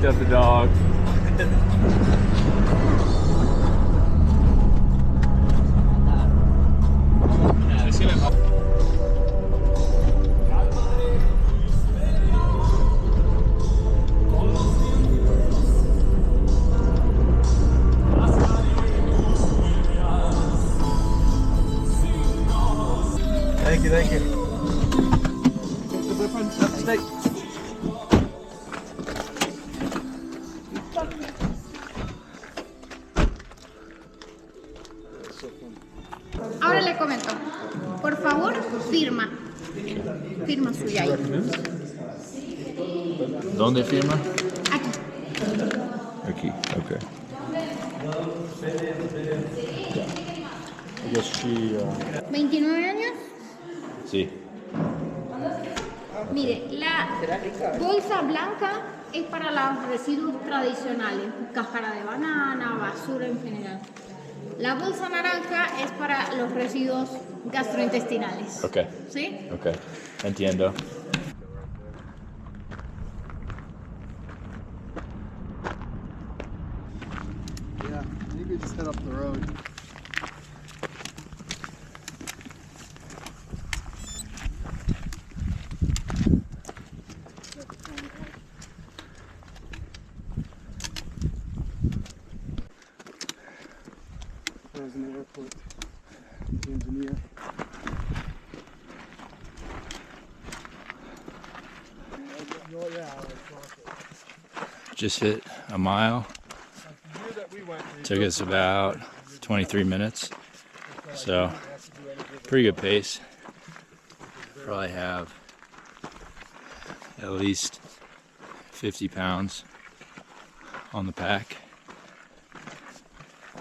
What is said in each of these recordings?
picked up the dog. Thank you, thank you. Ahora le comento. Por favor, firma. Firma suya ahí. ¿Dónde firma? Aquí. Aquí, okay. I guess she, 29 años. Sí. Mire, la bolsa blanca es para los residuos tradicionales, cáscara de banana, basura en general. La bolsa naranja es para los residuos gastrointestinales. Okay. ¿Sí? Okay. Entiendo. yeah, maybe just head up the road. There's an airport. The engineer. Just hit a mile. Took us about 23 minutes. So, pretty good pace. Probably have at least 50 pounds on the pack.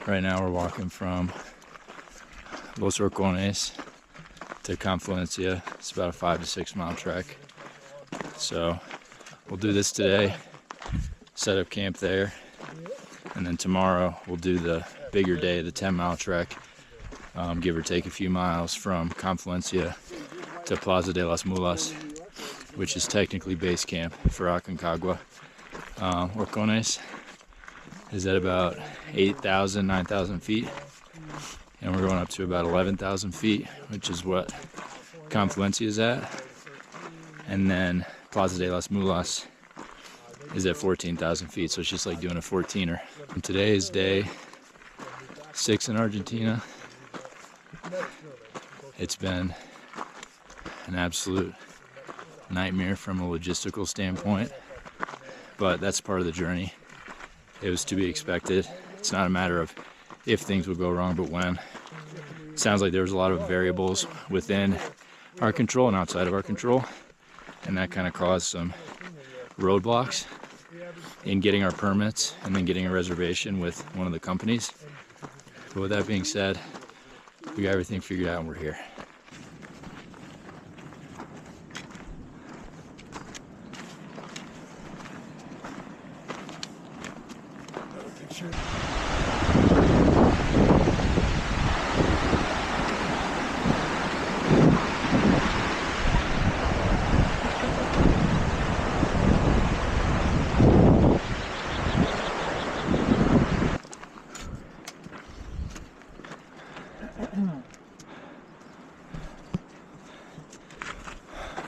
Right now we're walking from Los Rincones to Confluencia. It's about a 5 to 6 mile trek. So we'll do this today, set up camp there, and then tomorrow we'll do the bigger day, the 10-mile trek, give or take a few miles from Confluencia to Plaza de las Mulas, which is technically base camp for Aconcagua. Rincones is at about 8,000, 9,000 feet, and we're going up to about 11,000 feet, which is what Confluencia is at. And then Plaza de las Mulas is at 14,000 feet, so it's just like doing a 14er. And today is day 6 in Argentina. It's been an absolute nightmare from a logistical standpoint, but that's part of the journey. It was to be expected. It's not a matter of if things would go wrong, but when. It sounds like there was a lot of variables within our control and outside of our control, and that kind of caused some roadblocks in getting our permits and then getting a reservation with one of the companies. But with that being said, we got everything figured out and we're here.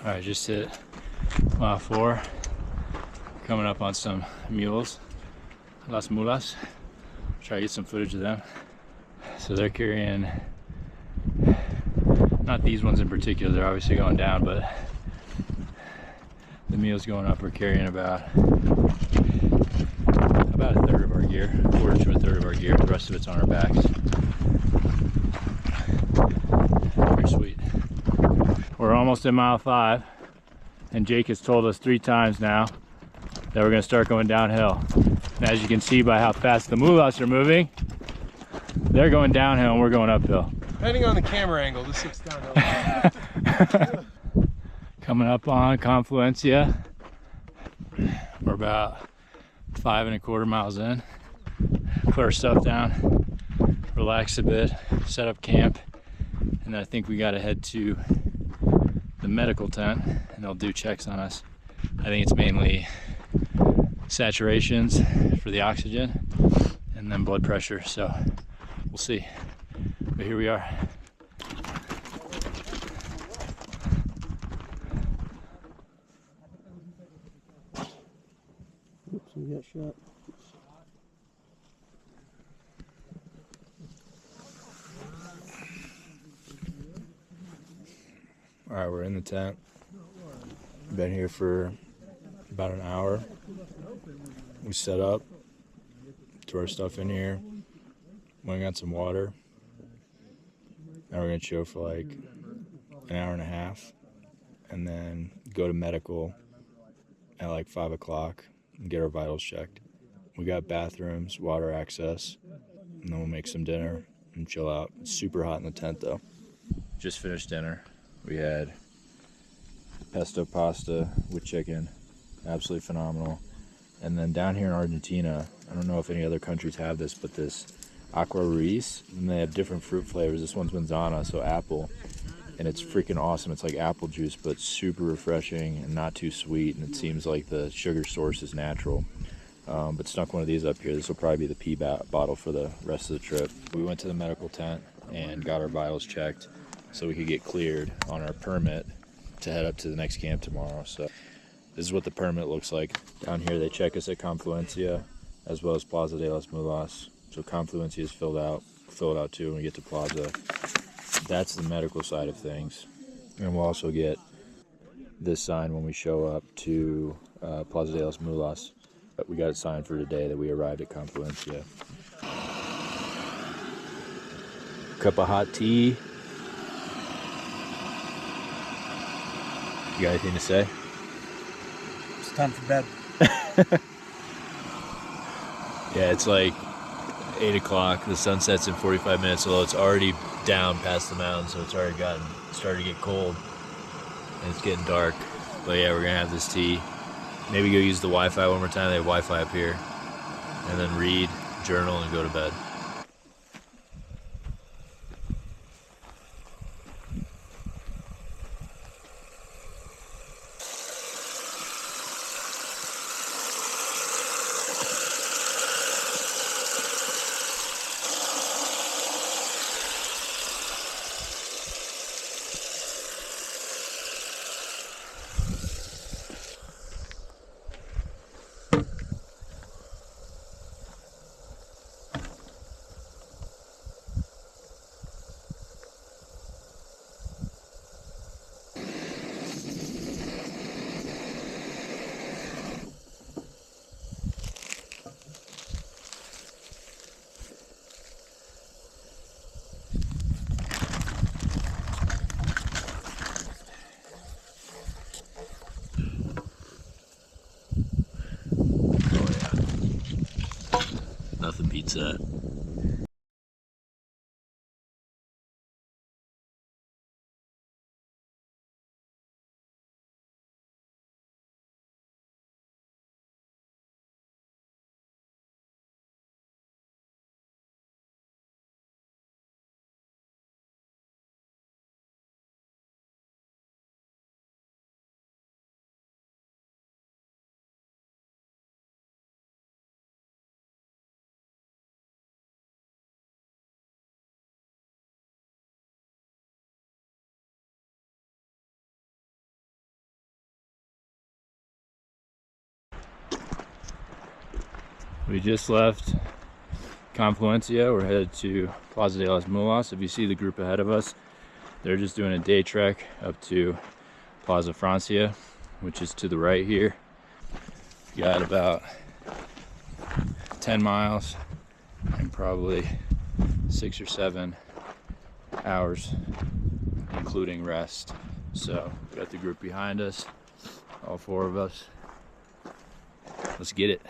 All right, just hit mile 4, coming up on some mules, Las Mulas. Try to get some footage of them. So they're carrying, not these ones in particular, they're obviously going down, but the mules going up are carrying about a third of our gear, quarter to a third of our gear. The rest of it's on our backs. Very sweet. We're almost in mile 5, and Jake has told us 3 times now that we're going to start going downhill. And as you can see by how fast the mulas are moving, they're going downhill and we're going uphill. Depending on the camera angle, this looks downhill. Coming up on Confluencia. We're about 5 1/4 miles in. Put our stuff down, relax a bit, set up camp, and then I think we got to head to the medical tent and they'll do checks on us. I think it's mainly saturations for the oxygen, and then blood pressure. So we'll see. But here we are. Oops, we got shot. All right, we're in the tent. Been here for about an hour. We set up, threw our stuff in here, went and got some water. Now we're gonna chill for like an hour and a half, and then go to medical at like 5 o'clock and get our vitals checked. We got bathrooms, water access, and then we'll make some dinner and chill out. It's super hot in the tent though. Just finished dinner. We had pesto pasta with chicken, absolutely phenomenal. And then down here in Argentina, I don't know if any other countries have this, but this aqua Ruiz, and they have different fruit flavors. This one's manzana, so apple, and it's freaking awesome. It's like apple juice, but super refreshing and not too sweet, and it seems like the sugar source is natural. But snuck one of these up here. This will probably be the pee bottle for the rest of the trip. We went to the medical tent and got our vitals checked so we could get cleared on our permit to head up to the next camp tomorrow. So this is what the permit looks like. Down here they check us at Confluencia as well as Plaza de las Mulas. So Confluencia is filled out. Fill it out too when we get to Plaza. That's the medical side of things. And we'll also get this sign when we show up to Plaza de las Mulas. But we got it signed for today that we arrived at Confluencia. Cup of hot tea. You got anything to say? It's time for bed. Yeah, it's like 8 o'clock. The sun sets in 45 minutes, although it's already down past the mountain, so it's already started to get cold. And it's getting dark. But yeah, we're gonna have this tea. Maybe go use the Wi-Fi one more time. They have Wi-Fi up here. And then read, journal, and go to bed. Nothing beats that. We just left Confluencia. We're headed to Plaza de las Mulas. If you see the group ahead of us, they're just doing a day trek up to Plaza Francia, which is to the right here. We got about 10 miles and probably 6 or 7 hours, including rest. So we got the group behind us, all 4 of us. Let's get it.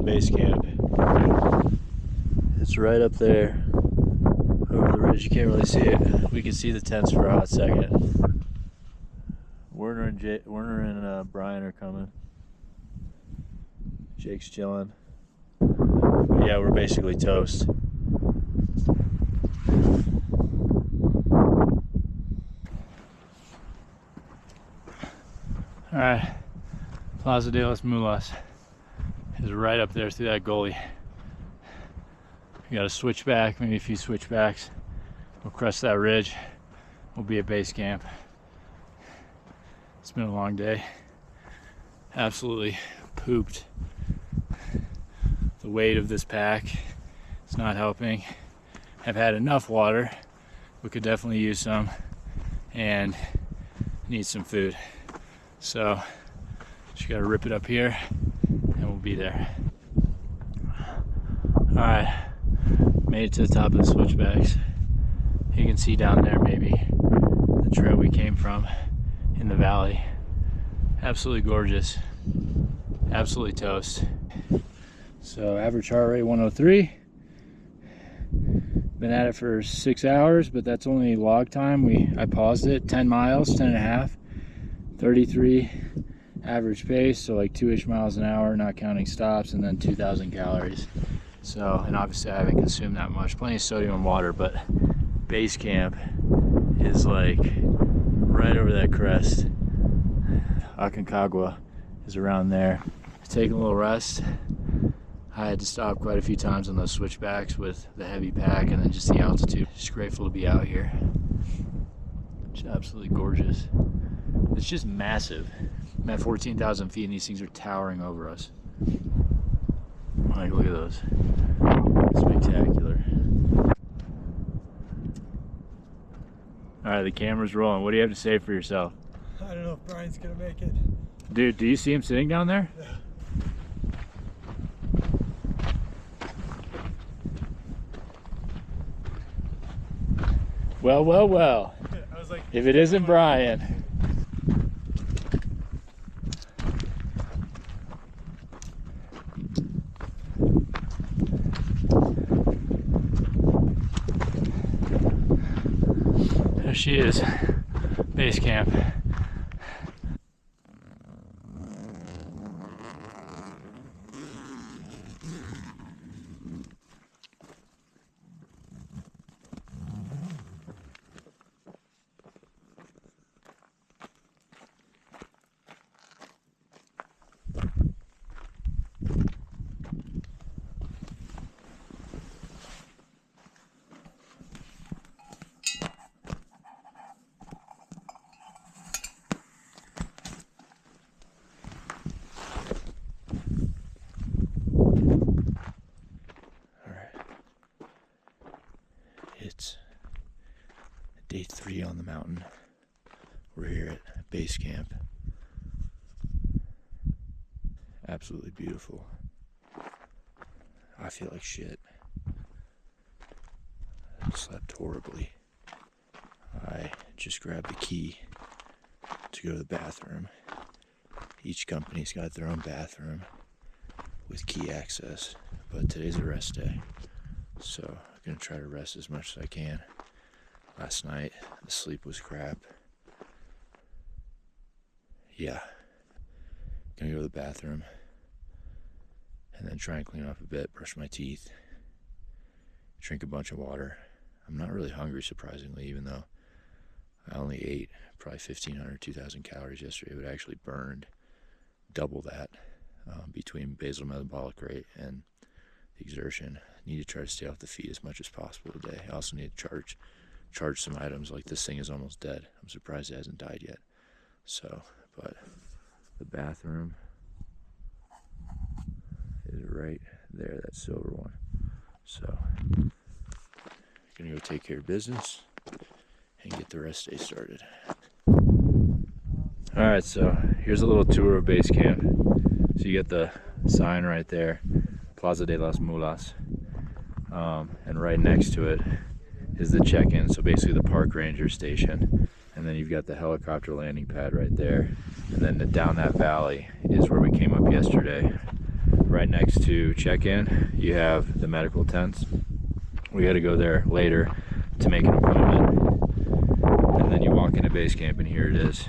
base camp. It's right up there over the ridge. You can't really see it. We can see the tents for a hot second. Werner and Bryan are coming. Jake's chilling. Yeah, we're basically toast. All right, Plaza de las Mulas is right up there through that gully. We got a switchback, maybe a few switchbacks. We'll crest that ridge. We'll be at base camp. It's been a long day. Absolutely pooped. The weight of this pack is not helping. I've had enough water. We could definitely use some and need some food. So just gotta rip it up here and we'll be there. All right, made it to the top of the switchbacks. You can see down there maybe the trail we came from in the valley. Absolutely gorgeous, absolutely toast. So average heart rate 103. Been at it for 6 hours, but that's only log time. I paused it, 10 miles, 10 and a half. 33 average pace, so like 2-ish miles an hour, not counting stops, and then 2,000 calories. So, and obviously I haven't consumed that much. Plenty of sodium and water, but base camp is like right over that crest. Aconcagua is around there. Taking a little rest. I had to stop quite a few times on those switchbacks with the heavy pack and then just the altitude. Just grateful to be out here. It's absolutely gorgeous. It's just massive. I'm at 14,000 feet and these things are towering over us. Like, look at those. Spectacular. All right, the camera's rolling. What do you have to say for yourself? I don't know if Bryan's gonna make it. Dude, do you see him sitting down there? Yeah. Well, well, well. I was like, If it isn't Bryan. There she is, base camp. It's day 3 on the mountain. We're here at base camp. Absolutely beautiful. I feel like shit. I slept horribly. I just grabbed the key to go to the bathroom. Each company's got their own bathroom with key access, but today's a rest day. So I'm gonna try to rest as much as I can. Last night, the sleep was crap. Yeah. Gonna go to the bathroom and then try and clean up a bit, brush my teeth, drink a bunch of water. I'm not really hungry, surprisingly, even though I only ate probably 1,500, 2,000 calories yesterday, but I actually burned double that between basal metabolic rate and the exertion. I need to try to stay off the feet as much as possible today. I also need to charge some items. Like, this thing is almost dead. I'm surprised it hasn't died yet. So, but the bathroom is right there, that silver one. So, gonna go take care of business and get the rest day started. All right, so here's a little tour of base camp. So you get the sign right there, Plaza de las Mulas, and right next to it is the check-in, so basically the park ranger station. And then you've got the helicopter landing pad right there. And then down that valley is where we came up yesterday, right next to check-in, you have the medical tents. We had to go there later to make an appointment. And then you walk into base camp and here it is.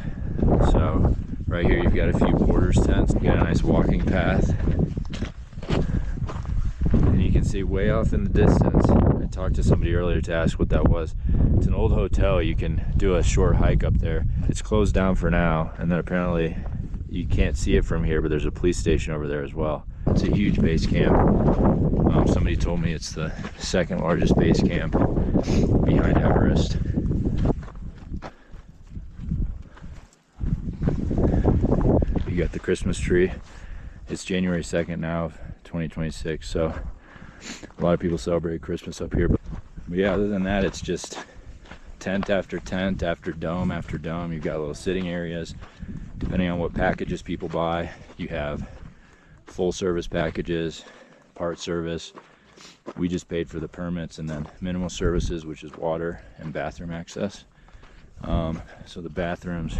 So right here you've got a few porters tents. You got a nice walking path. And you can see way off in the distance. I talked to somebody earlier to ask what that was. It's an old hotel. You can do a short hike up there. It's closed down for now, and then apparently you can't see it from here, but there's a police station over there as well. It's a huge base camp. Somebody told me it's the second largest base camp behind Everest. You got the Christmas tree. It's January 2nd now of 2026, so a lot of people celebrate Christmas up here. But yeah, other than that, it's just tent after tent after dome after dome. You've got little sitting areas. Depending on what packages people buy, you have full service packages, part service. We just paid for the permits, and then minimal services, which is water and bathroom access. So the bathrooms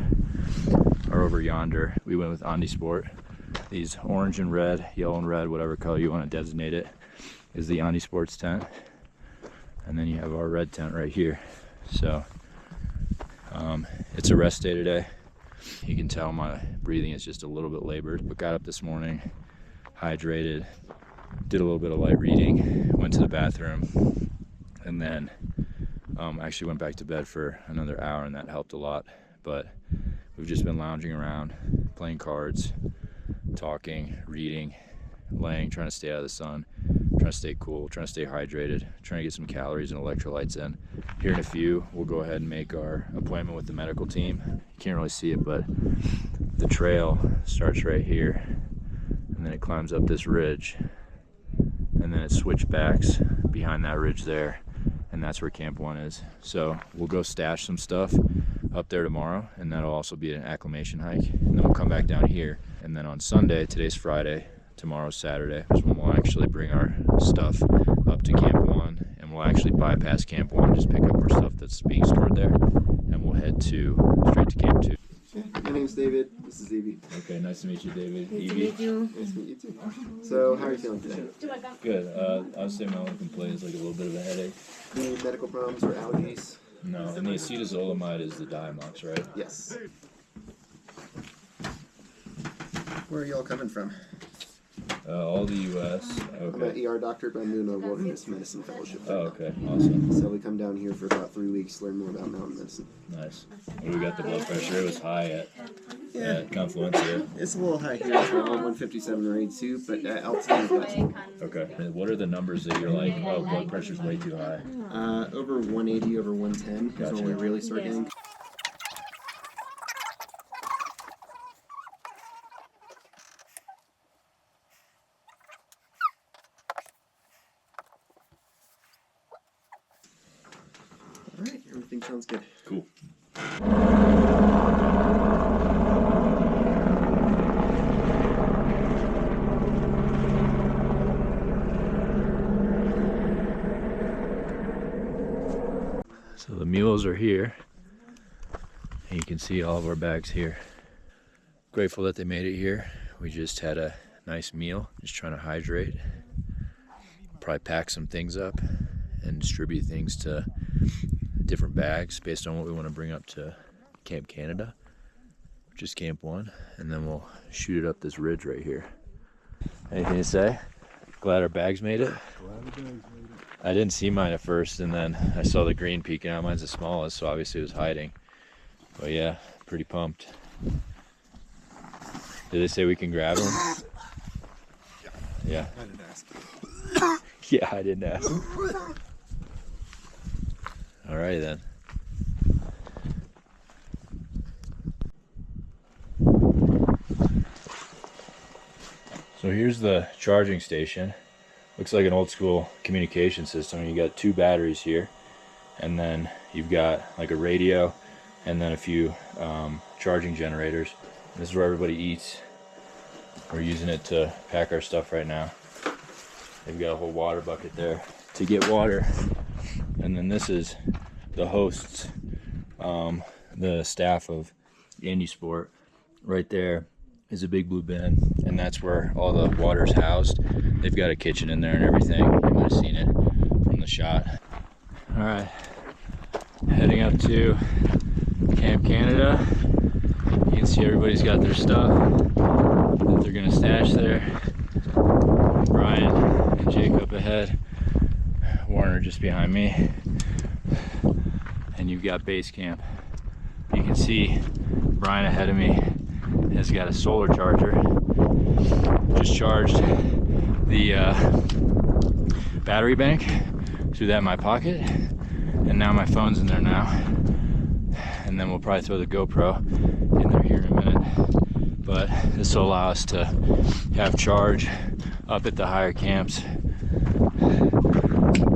are over yonder. We went with Sport. These orange and red, yellow and red, whatever color you want to designate it, is the Sports tent. And then you have our red tent right here. So it's a rest day today. You can tell my breathing is just a little bit labored, but got up this morning, hydrated, did a little bit of light reading, went to the bathroom, and then actually went back to bed for another hour, and that helped a lot. But we've just been lounging around, playing cards, talking, reading, laying, trying to stay out of the sun, trying to stay cool, trying to stay hydrated, trying to get some calories and electrolytes in. Here in a few, we'll go ahead and make our appointment with the medical team. You can't really see it, but the trail starts right here, and then it climbs up this ridge, and then it switchbacks behind that ridge there, and that's where Camp 1 is. So we'll go stash some stuff up there tomorrow, and that'll also be an acclimation hike, and then we'll come back down here. And then on Sunday, today's Friday, tomorrow's Saturday, is when we'll actually bring our stuff up to Camp 1, and we'll actually bypass Camp 1, just pick up our stuff that's being stored there, and we'll head straight to Camp 2. My name's David. This is Evie. Okay, nice to meet you, David. Nice to meet you. Nice to meet you too. So, how are you feeling today? Good. I would say my only complaint is like a little bit of a headache. Any medical problems or allergies? No, and the acetazolamide is the Diamox, right? Yes. Where are y'all coming from? All the U.S. I'm an ER doctor, but I'm doing a wilderness medicine fellowship. Oh, okay. Awesome. So we come down here for about 3 weeks to learn more about mountain medicine. Nice. Well, we got the blood pressure. It was high at Confluencia. It's a little high here as well, 157 or 82, but at altitude is about Okay. And what are the numbers that you're like, oh, blood pressure's way too high? over 180, over 110 Gotcha. is when we really start getting. All right, everything sounds good. Cool. So the mules are here, and you can see all of our bags here. Grateful that they made it here. We just had a nice meal, just trying to hydrate. Probably pack some things up and distribute things to different bags based on what we want to bring up to Camp Canada, which is Camp 1, and then we'll shoot it up this ridge right here. Anything to say? Glad our bags made it? Glad the bags made it. I didn't see mine at first, and then I saw the green peeking out. Mine's the smallest, so obviously it was hiding. But yeah, pretty pumped. Did they say we can grab them? Yeah. I didn't ask. Yeah, I didn't ask. Alrighty then. So here's the charging station. Looks like an old school communication system. You got 2 batteries here, and then you've got like a radio and then a few charging generators. This is where everybody eats. We're using it to pack our stuff right now. They've got a whole water bucket there to get water. And then this is the hosts, the staff of Sport. Right there is a Big Blue bin, and that's where all the water's housed. They've got a kitchen in there and everything. You might have seen it from the shot. All right, heading up to Camp Canada. You can see everybody's got their stuff that they're gonna stash there. Bryan and Jake up ahead, Werner just behind me, and you've got base camp. You can see Bryan ahead of me has got a solar charger. Just charged the battery bank, threw that in my pocket, and now my phone's in there now. And then we'll probably throw the GoPro in there here in a minute. But this will allow us to have charge up at the higher camps.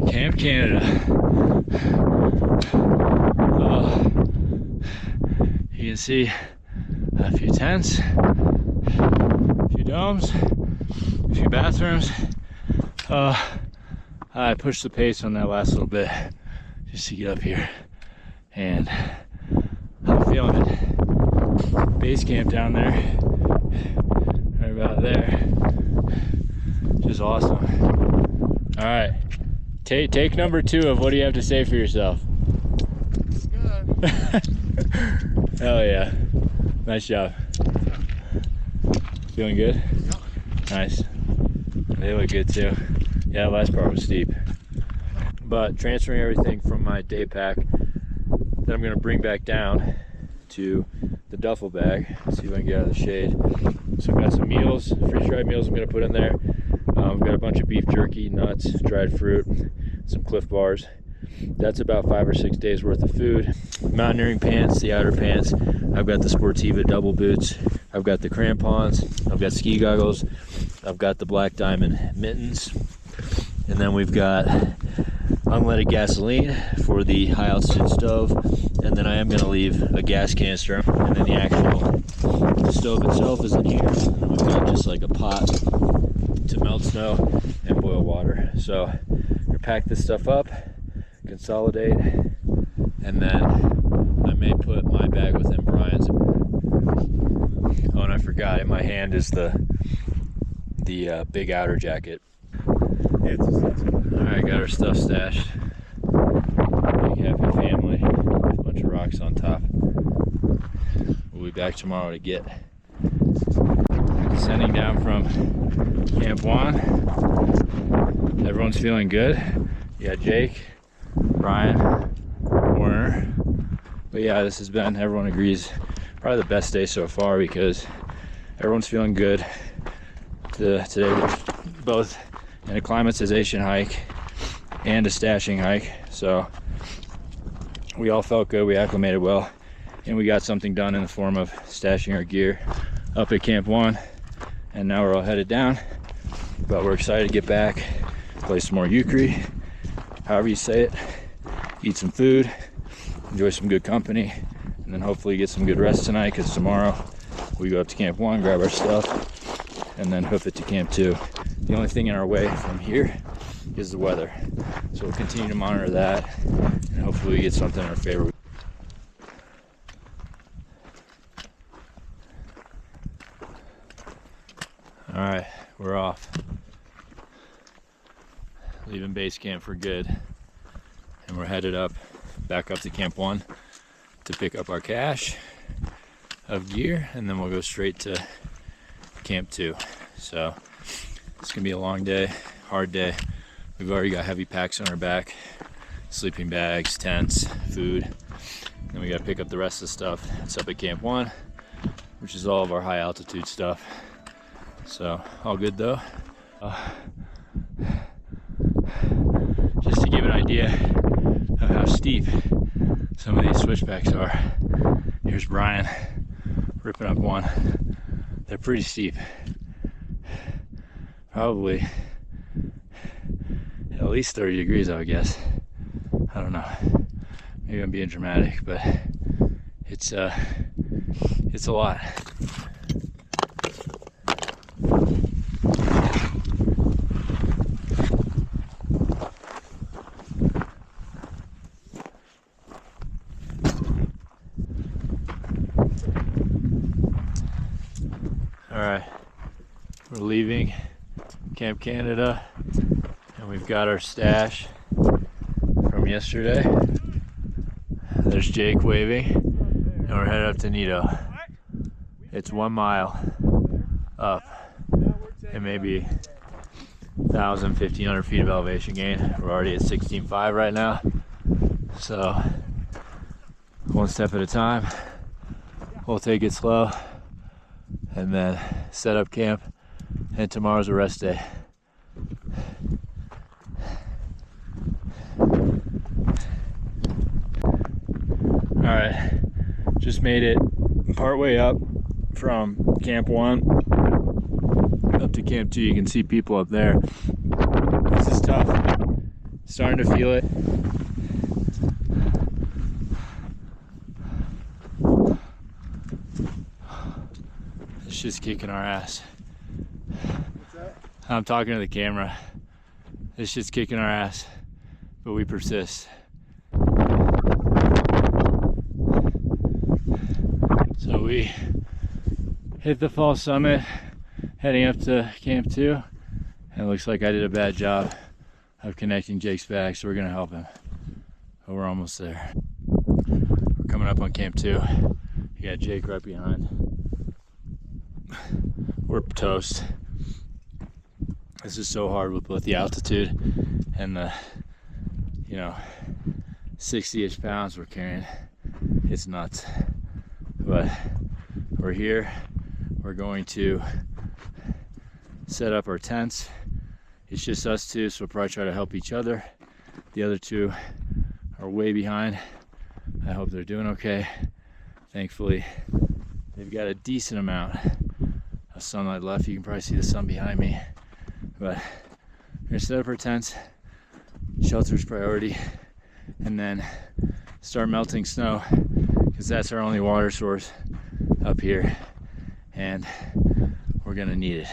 Camp Canada. You can see a few tents, a few domes, a few bathrooms. I pushed the pace on that last little bit just to get up here, and I'm feeling it. Base camp down there, right about there, just awesome. All right, take number 2 of what do you have to say for yourself? It's good. Hell yeah, nice job. Feeling good? Yep. Nice. They look good too. Yeah, the last part was steep. But transferring everything from my day pack that I'm gonna bring back down to the duffel bag. See if I can get out of the shade. So I've got some meals, freeze-dried meals I'm gonna put in there. We've got a bunch of beef jerky, nuts, dried fruit, some Cliff Bars. That's about 5 or 6 days worth of food. Mountaineering pants, the outer pants. I've got the Sportiva double boots. I've got the crampons. I've got ski goggles. I've got the Black Diamond mittens. And then we've got unleaded gasoline for the high altitude stove. And then I am gonna leave a gas canister. And then the actual stove itself is in here. And then we've got just like a pot to melt snow and boil water. So I'm gonna pack this stuff up, consolidate, and then I may put my bag within Bryan's. Oh, and I forgot, in my hand is the big outer jacket. All right, got our stuff stashed. Big happy family, a bunch of rocks on top. We'll be back tomorrow to get. Descending down from Camp 1. Everyone's feeling good. You got Jake, Bryan, Werner. But yeah, this has been, everyone agrees, probably the best day so far because everyone's feeling good. Today was both an acclimatization hike and a stashing hike. So we all felt good, we acclimated well, and we got something done in the form of stashing our gear up at Camp 1. And now we're all headed down, but we're excited to get back, play some more euchre, however you say it, eat some food, enjoy some good company, and then hopefully get some good rest tonight, because tomorrow we go up to Camp 1, grab our stuff, and then hoof it to Camp 2. The only thing in our way from here is the weather. So we'll continue to monitor that, and hopefully we get something in our favor. All right, we're off. Leaving base camp for good. And we're headed back up to Camp 1 to pick up our cache of gear, and then we'll go straight to Camp 2. So it's gonna be a long day, hard day. We've already got heavy packs on our back, sleeping bags, tents, food. Then we gotta pick up the rest of the stuff. It's up at Camp 1, which is all of our high altitude stuff. So all good though. Just to give an idea of how steep some of these switchbacks are. Here's Bryan ripping up one. They're pretty steep. Probably at least 30 degrees, I would guess. I don't know. Maybe I'm being dramatic, but it's a lot. right, we're leaving Camp Canada, and we've got our stash from yesterday. There's Jake waving, and we're headed up to Nido. It's 1 mile up, and maybe 1,000, 1,500 feet of elevation gain. We're already at 16.5 right now, so one step at a time. We'll take it slow, and then set up camp, and tomorrow's a rest day. All right, just made it partway up from Camp 1 up to Camp 2. You can see people up there. This is tough. Starting to feel it. It's just kicking our ass. What's that? I'm talking to the camera. This shit's kicking our ass, but we persist. So we hit the fall summit, heading up to Camp 2, and it looks like I did a bad job of connecting Jake's bag, so we're gonna help him. But we're almost there. We're coming up on Camp 2. You got Jake right behind. We're toast. This is so hard with both the altitude and the, 60-ish pounds we're carrying. It's nuts. But we're here. We're going to set up our tents. It's just us two, so we'll probably try to help each other. The other two are way behind. I hope they're doing okay. Thankfully, they've got a decent amount of sunlight left. You can probably see the sun behind me. But we're gonna set up our tents. Shelter's priority, and then start melting snow, because that's our only water source up here, and we're gonna need it.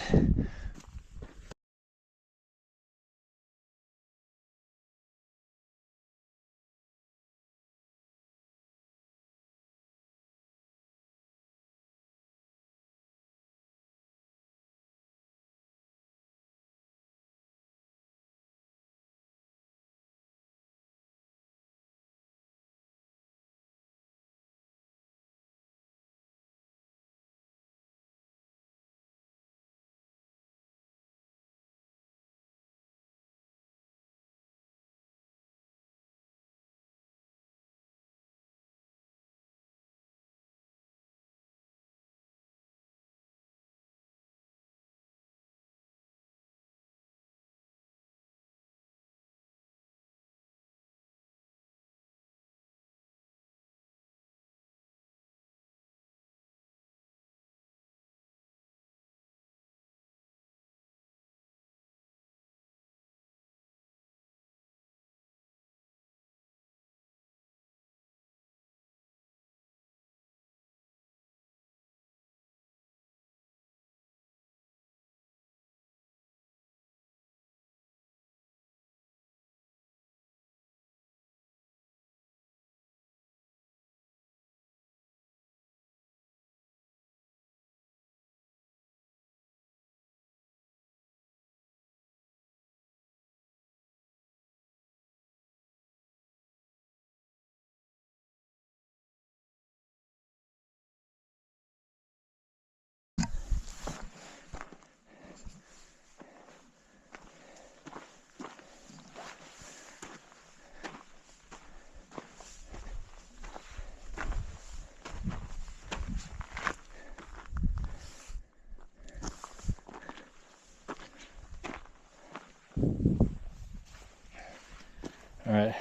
All right,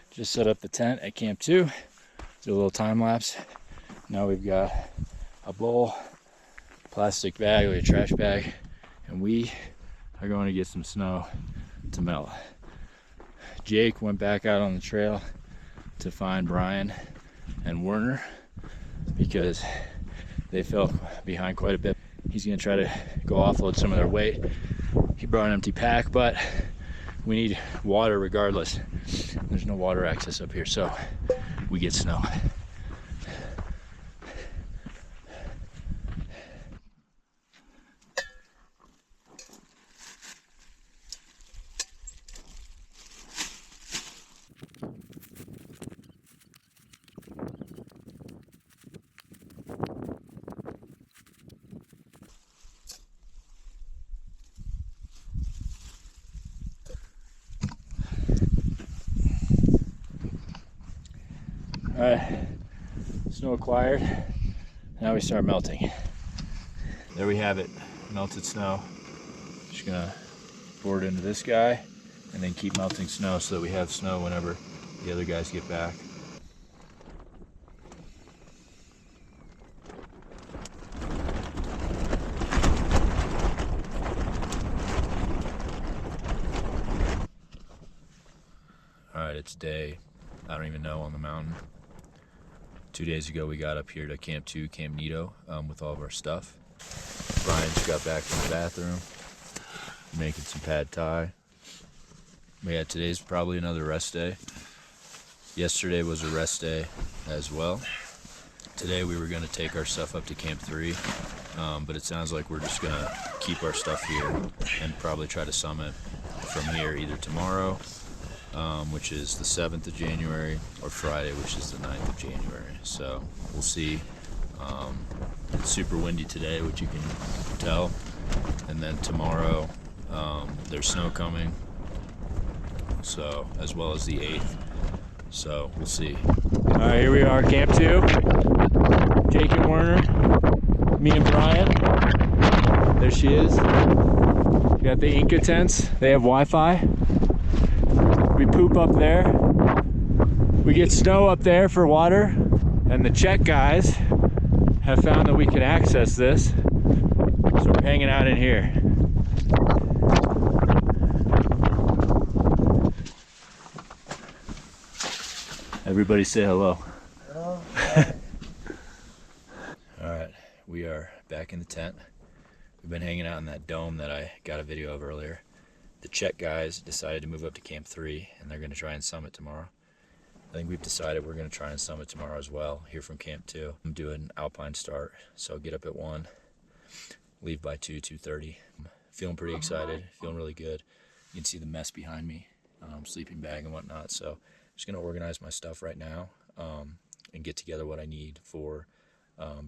just set up the tent at Camp 2. Do a little time lapse. Now we've got a bowl, plastic bag, like a trash bag, and we are going to get some snow to melt. Jake went back out on the trail to find Bryan and Werner because they fell behind quite a bit. He's gonna try to go offload some of their weight. He brought an empty pack, but we need water regardless. There's no water access up here, so we get snow. right, snow acquired. Now we start melting. There we have it, melted snow. Just gonna pour it into this guy and then keep melting snow so that we have snow whenever the other guys get back. All right, it's day, I don't even know, on the mountain. 2 days ago we got up here to Camp 2, Camp Nito, with all of our stuff. Bryan just got back from the bathroom, making some pad thai. Yeah, today's probably another rest day. Yesterday was a rest day as well. Today we were gonna take our stuff up to Camp 3, but it sounds like we're just gonna keep our stuff here and probably try to summit from here either tomorrow, which is the 7th of January, or Friday, which is the 9th of January. So we'll see. It's super windy today, which you can tell. And then tomorrow, there's snow coming, so as well as the 8th. So we'll see. All right, here we are, Camp 2. Jake and Werner, me and Bryan. There she is. We got the Inca tents. They have Wi-Fi. We poop up there. We get snow up there for water. And the Czech guys have found that we can access this. So we're hanging out in here. Everybody say hello. Hello. All right, we are back in the tent. We've been hanging out in that dome that I got a video of earlier. The Czech guys decided to move up to Camp 3, and they're gonna try and summit tomorrow. I think we've decided we're gonna try and summit tomorrow as well, here from Camp 2. I'm doing an alpine start, so get up at 1, leave by 2:30. Feeling pretty excited, feeling really good. You can see the mess behind me, sleeping bag and whatnot. So I'm just gonna organize my stuff right now and get together what I need for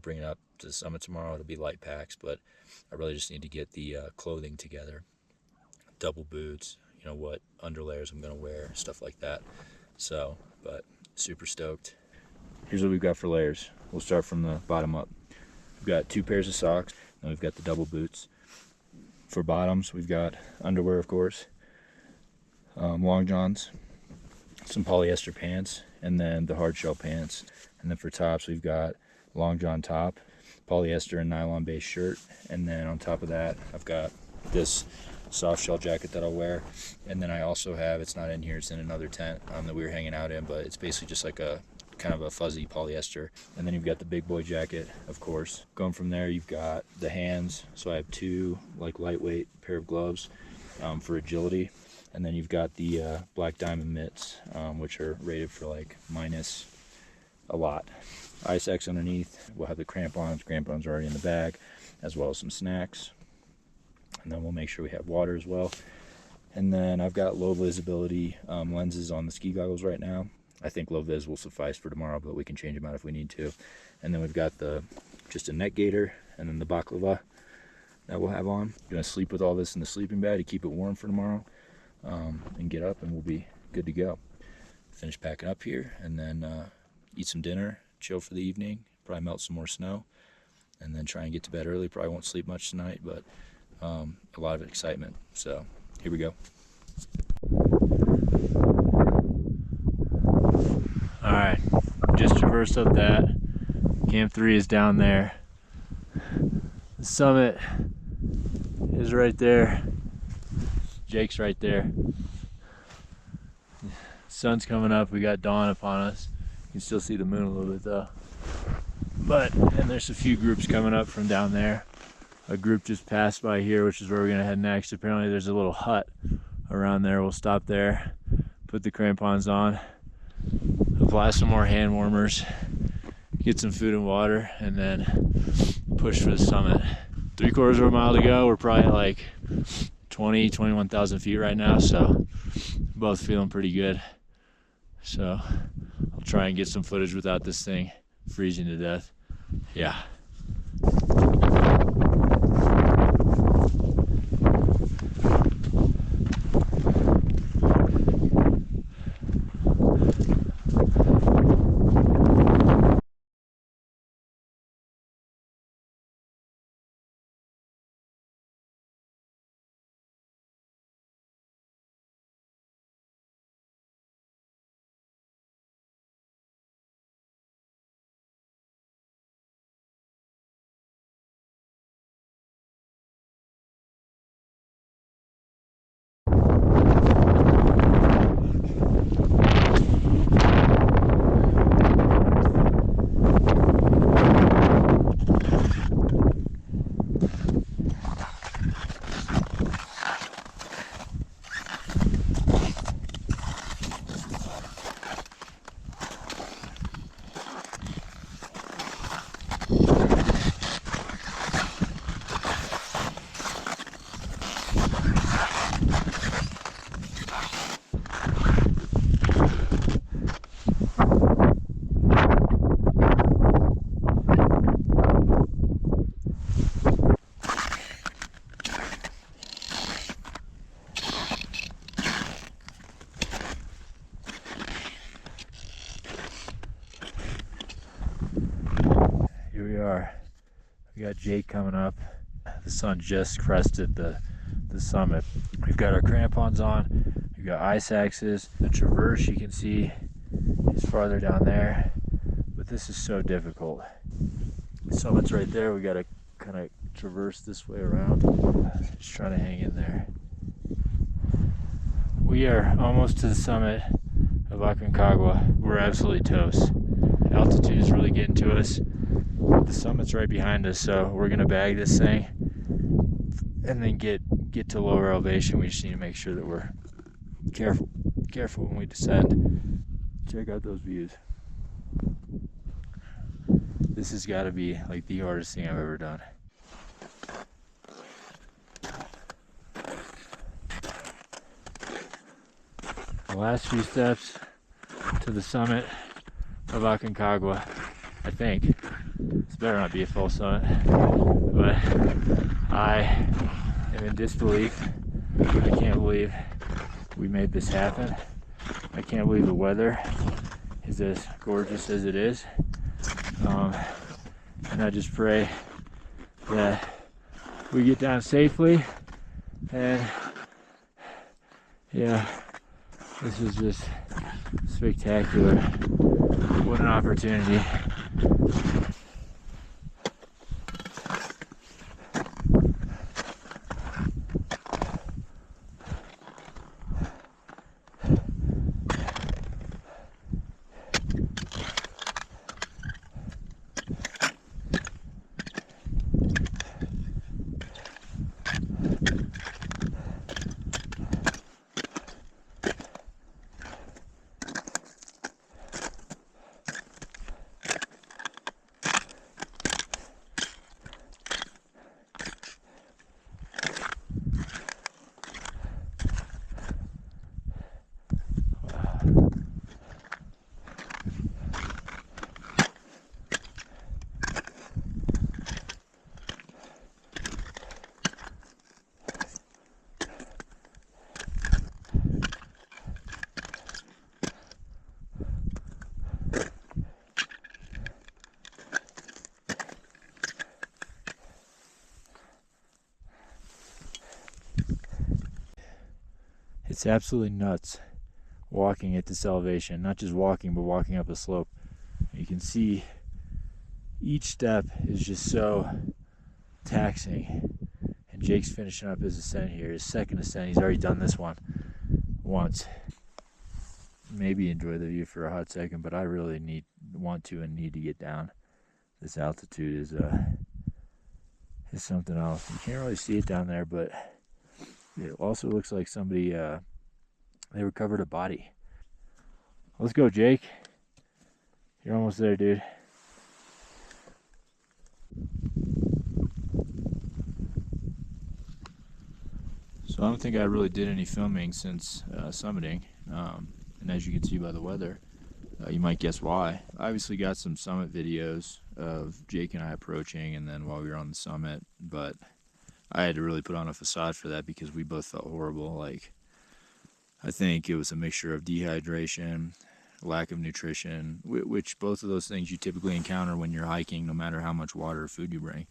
bringing up to the summit tomorrow. It'll be light packs, but I really just need to get the clothing together. Double boots, you know, what underlayers I'm gonna wear, stuff like that. So, but super stoked. Here's what we've got for layers. We'll start from the bottom up. We've got 2 pairs of socks, and we've got the double boots. For bottoms, we've got underwear, of course, long johns, some polyester pants, and then the hard shell pants. And then for tops, we've got long john top, polyester and nylon based shirt, and then on top of that, I've got this soft shell jacket that I'll wear. And then I also have, it's not in here, it's in another tent that we were hanging out in, but it's basically just like a kind of a fuzzy polyester. And then you've got the big boy jacket, of course. Going from there, you've got the hands. So I have 2 like lightweight pair of gloves for agility. And then you've got the black diamond mitts, which are rated for like minus a lot. Ice X underneath. We'll have the crampons. Crampons are already in the bag, as well as some snacks. And then we'll make sure we have water as well. And then I've got low visibility lenses on the ski goggles right now. I think low vis will suffice for tomorrow, but we can change them out if we need to. And then we've got just a neck gaiter, and then the baklava that we'll have on. Gonna sleep with all this in the sleeping bag to keep it warm for tomorrow, and get up and we'll be good to go. Finish packing up here, and then eat some dinner, chill for the evening, probably melt some more snow, and then try and get to bed early. Probably won't sleep much tonight, but a lot of excitement. So here we go. All right, just traversed up that. Camp 3 is down there. The summit is right there. Jake's right there. Sun's coming up. We got dawn upon us. You can still see the moon a little bit though. And there's a few groups coming up from down there. A group just passed by here, which is where we're gonna head next. Apparently there's a little hut around there. We'll stop there, put the crampons on, apply some more hand warmers, get some food and water, and then push for the summit. 3/4 of a mile to go. We're probably at like 21,000 feet right now, so both feeling pretty good. So I'll try and get some footage without this thing freezing to death. Yeah. are. We got Jake coming up. The sun just crested the summit. We've got our crampons on. We've got ice axes. The traverse you can see is farther down there, but this is so difficult. The summit's right there. We got to kind of traverse this way around. Just trying to hang in there. We are almost to the summit of Aconcagua. We're absolutely toast. Altitude is really getting to us. The summit's right behind us, so we're gonna bag this thing and then get to lower elevation. We just need to make sure that we're careful when we descend. Check out those views. This has got to be like the hardest thing I've ever done. The last few steps to the summit of Aconcagua, I think. This better not be a full summit, but I am in disbelief. I can't believe we made this happen. I can't believe the weather is as gorgeous as it is. And I just pray that we get down safely. And yeah, this is just spectacular. What an opportunity. It's absolutely nuts walking at this elevation. Not just walking, but walking up a slope. You can see each step is just so taxing. And Jake's finishing up his ascent here, his second ascent. He's already done this one once. Maybe enjoy the view for a hot second, but I really want to get down. This altitude is something else. You can't really see it down there, but it also looks like somebody, they recovered a body. Let's go, Jake. You're almost there, dude. So I don't think I really did any filming since summiting. And as you can see by the weather, you might guess why. I obviously got some summit videos of Jake and I approaching and then while we were on the summit, but I had to really put on a facade for that because we both felt horrible. Like, I think it was a mixture of dehydration, lack of nutrition, which both of those things you typically encounter when you're hiking, no matter how much water or food you bring.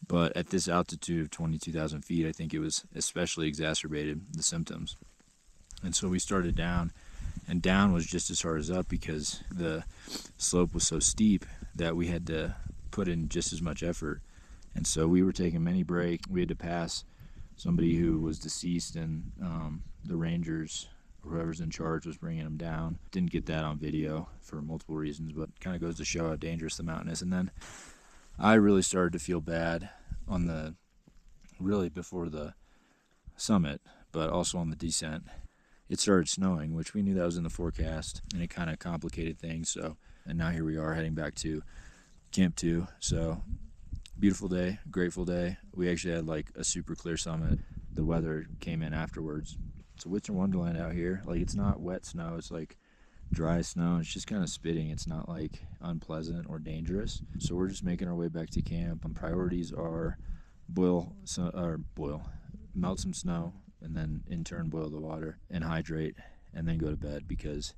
But at this altitude of 22,000 feet, I think it was especially exacerbated, the symptoms. And so we started down, and down was just as hard as up because the slope was so steep that we had to put in just as much effort. And so we were taking many breaks. We had to pass somebody who was deceased, and the rangers, whoever's in charge, was bringing them down. Didn't get that on video for multiple reasons, but kind of goes to show how dangerous the mountain is. And then I really started to feel bad really before the summit, but also on the descent. It started snowing, which we knew that was in the forecast, and it kind of complicated things. And now here we are heading back to Camp 2. So beautiful day, grateful day. We actually had like a super clear summit. The weather came in afterwards. It's a winter wonderland out here. Like, it's not wet snow, it's like dry snow. It's just kind of spitting. It's not like unpleasant or dangerous. So we're just making our way back to camp. And priorities are melt some snow, and then in turn boil the water and hydrate, and then go to bed, because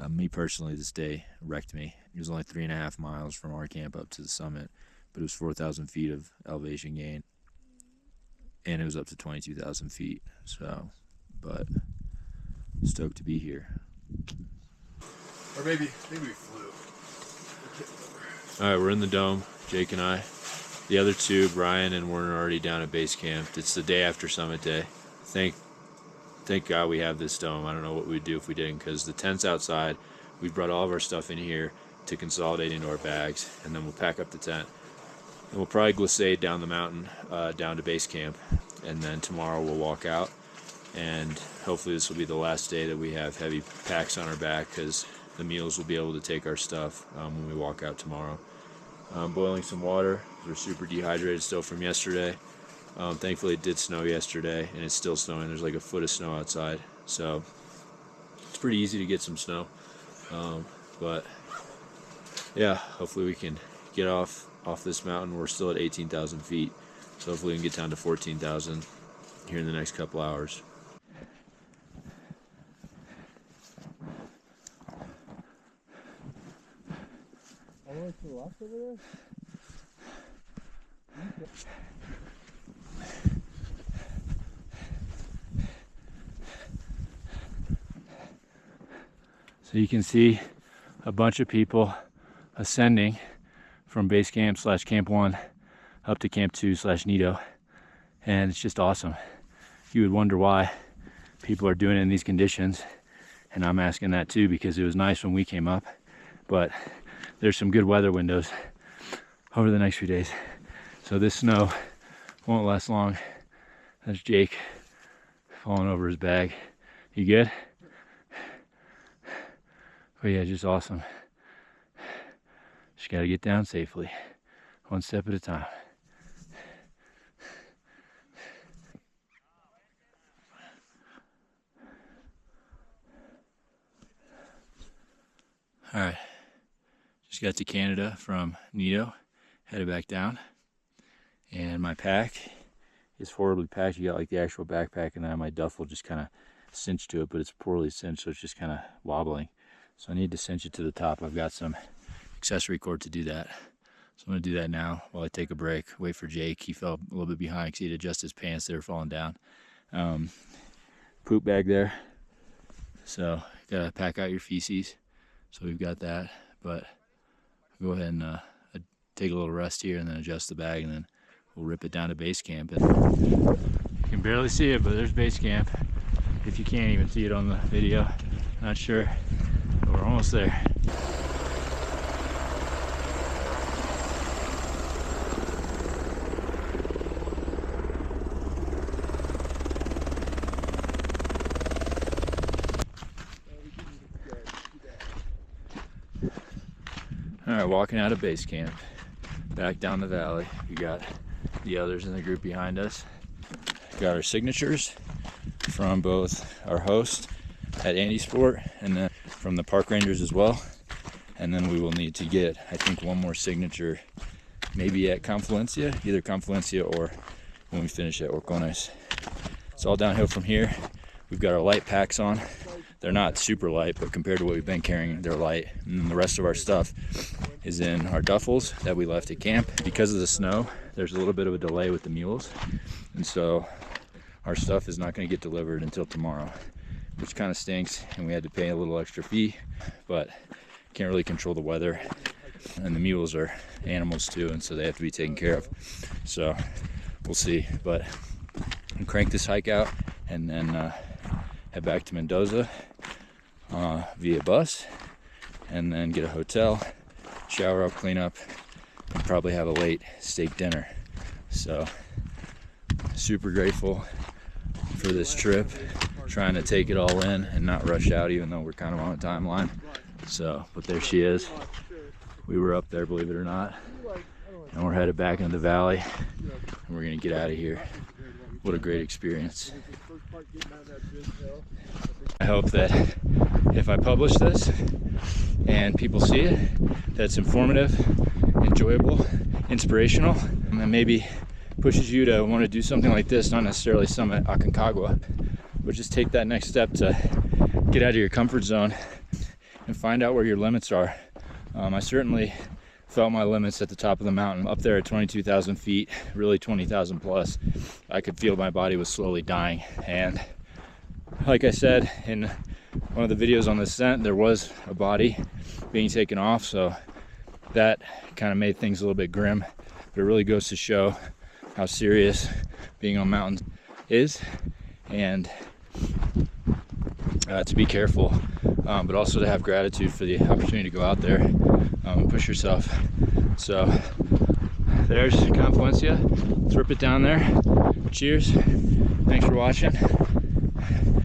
Me personally, this day wrecked me. It was only 3.5 miles from our camp up to the summit, but it was 4,000 feet of elevation gain, and it was up to 22,000 feet. So, but stoked to be here. Or maybe we flew. All right, we're in the dome, Jake and I. The other two, Bryan and Werner, are already down at base camp. It's the day after summit day. Thank God we have this dome. I don't know what we'd do if we didn't, because the tent's outside. We brought all of our stuff in here to consolidate into our bags, and then we'll pack up the tent. And we'll probably glissade down the mountain, down to base camp, and then tomorrow we'll walk out. And hopefully this will be the last day that we have heavy packs on our back, because the mules will be able to take our stuff when we walk out tomorrow. Boiling some water. We're super dehydrated still from yesterday. Thankfully it did snow yesterday, and it's still snowing. There's like a foot of snow outside, so it's pretty easy to get some snow. But yeah, hopefully we can get off this mountain. We're still at 18,000 feet, so hopefully we can get down to 14,000 here in the next couple hours. All the way to the left over there? So you can see a bunch of people ascending from base camp / camp 1 up to camp 2 / Nido, and it's just awesome. You would wonder why people are doing it in these conditions, and I'm asking that too, because it was nice when we came up, but there's some good weather windows over the next few days. So this snow won't last long. That's Jake falling over his bag. You good? But yeah, just awesome. Just gotta get down safely, one step at a time. All right, just got to Canada from Nido, headed back down, and my pack is horribly packed. You got like the actual backpack, and then my duffel just kind of cinched to it, but it's poorly cinched, so it's just kind of wobbling. So I need to cinch it to the top. I've got some accessory cord to do that. So I'm gonna do that now while I take a break, wait for Jake. He fell a little bit behind because he had to adjust his pants. They were falling down. Poop bag there. So gotta pack out your feces. So we've got that, but go ahead and take a little rest here and then adjust the bag, and then we'll rip it down to base camp. And you can barely see it, but there's base camp. If you can't even see it on the video, not sure, but we're almost there. All right, walking out of base camp, back down the valley. We got the others in the group behind us. Got our signatures from both our host at Andy Sport and then from the park rangers as well. And then we will need to get, I think, one more signature, maybe at Confluencia, either Confluencia or when we finish at Orcones. It's all downhill from here. We've got our light packs on. They're not super light, but compared to what we've been carrying, they're light. And the rest of our stuff is in our duffels that we left at camp. Because of the snow, there's a little bit of a delay with the mules. And so our stuff is not going to get delivered until tomorrow, which kind of stinks. And we had to pay a little extra fee, but can't really control the weather. And the mules are animals too, and so they have to be taken care of. So we'll see. But I'll crank this hike out and then head back to Mendoza via bus, and then get a hotel, shower up, clean up, and probably have a late steak dinner. So super grateful for this trip, trying to take it all in and not rush out, even though we're kind of on a timeline. So, but there she is. We were up there, believe it or not, and we're headed back into the valley, and we're gonna get out of here. What a great experience. I hope that if I publish this and people see it, that's informative, enjoyable, inspirational, and maybe pushes you to want to do something like this, not necessarily summit Aconcagua, but just take that next step to get out of your comfort zone and find out where your limits are. I certainly felt my limits at the top of the mountain. Up there at 22,000 feet, really 20,000 plus, I could feel my body was slowly dying. And like I said in one of the videos on the ascent, there was a body being taken off, so that kind of made things a little bit grim. But it really goes to show how serious being on mountains is, and to be careful, but also to have gratitude for the opportunity to go out there and push yourself. So there's Confluencia. Let's rip it down there. Cheers. Thanks for watching.